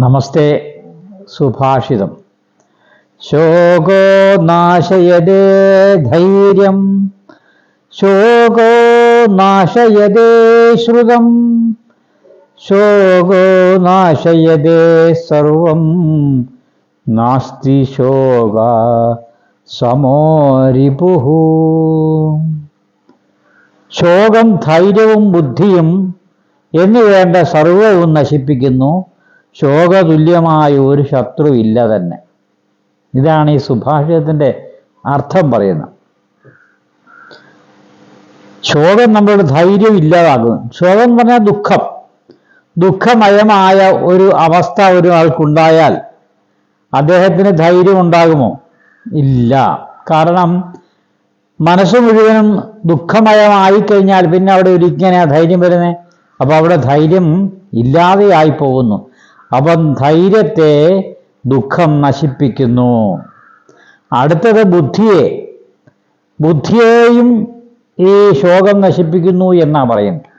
നമസ്തേ. സുഭാഷിതം. ശോകോ നാശയതേ ധൈര്യം, ശോകോ നാശയതേ ശ്രുതം, ശോകോ നാശയതേ സർവം, നാസ്തി ശോക സമോ രിപുഃ. ശോകം ധൈര്യവും ബുദ്ധിയും എന്നുവേണ്ട സർവവും നശിപ്പിക്കുന്നു. ശോകതുല്യമായ ഒരു ശത്രു ഇല്ല തന്നെ. ഇതാണ് ഈ സുഭാഷിതത്തിൻ്റെ അർത്ഥം പറയുന്നത്. ശോകം നമ്മളുടെ ധൈര്യം ഇല്ലാതാകും. ശോകം എന്ന് പറഞ്ഞാൽ ദുഃഖം. ദുഃഖമയമായ ഒരു അവസ്ഥ ഒരാൾക്കുണ്ടായാൽ അദ്ദേഹത്തിന് ധൈര്യം ഉണ്ടാകുമോ? ഇല്ല. കാരണം മനസ്സ് മുഴുവനും ദുഃഖമയമായി കഴിഞ്ഞാൽ പിന്നെ അവിടെ ഒരിക്കലും ധൈര്യം വരുന്നത്. അപ്പോൾ അവിടെ ധൈര്യം ഇല്ലാതെയായി പോകുന്നു. അപ്പം ധൈര്യത്തെ ദുഃഖം നശിപ്പിക്കുന്നു. അടുത്തത് ബുദ്ധിയെയും ഈ ശോകം നശിപ്പിക്കുന്നു എന്നാണ് പറയുന്നത്.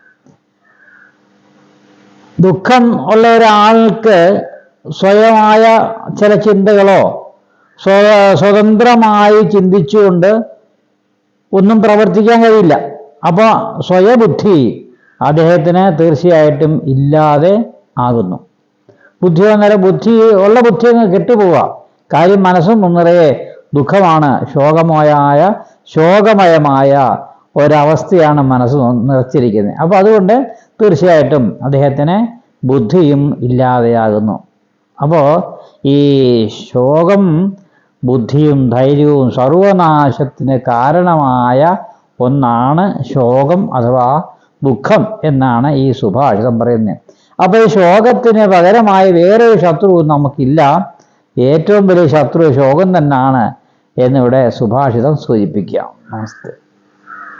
ദുഃഖം ഉള്ള ഒരാൾക്ക് സ്വയമായ ചില ചിന്തകളോ സ്വതന്ത്രമായി ചിന്തിച്ചുകൊണ്ട് ഒന്നും പ്രവർത്തിക്കാൻ കഴിയില്ല. അപ്പോൾ സ്വയബുദ്ധി അദ്ദേഹത്തിന് തീർച്ചയായിട്ടും ഇല്ലാതെ ആകുന്നു. ബുദ്ധി വന്നേരം ഉള്ള ബുദ്ധി അങ്ങ് കെട്ടുപോവുക. കാര്യം മനസ്സും നിറയെ ദുഃഖമാണ്. ശോകമയമായ ഒരവസ്ഥയാണ് മനസ്സ് നിറച്ചിരിക്കുന്നത്. അപ്പോൾ അതുകൊണ്ട് തീർച്ചയായിട്ടും അദ്ദേഹത്തിന് ബുദ്ധിയും ഇല്ലാതെയാകുന്നു. അപ്പോൾ ഈ ശോകം ബുദ്ധിയും ധൈര്യവും സർവനാശത്തിന് കാരണമായ ഒന്നാണ് ശോകം അഥവാ ദുഃഖം എന്നാണ് ഈ സുഭാഷിതം പറയുന്നത്. അപ്പോൾ ഈ ശോകത്തിന് പകരമായി വേറൊരു ശത്രുവും നമുക്കില്ല. ഏറ്റവും വലിയ ശത്രു ശോകം തന്നെയാണ് എന്നിവിടെ സുഭാഷിതം സൂചിപ്പിക്കാം. നമസ്തേ.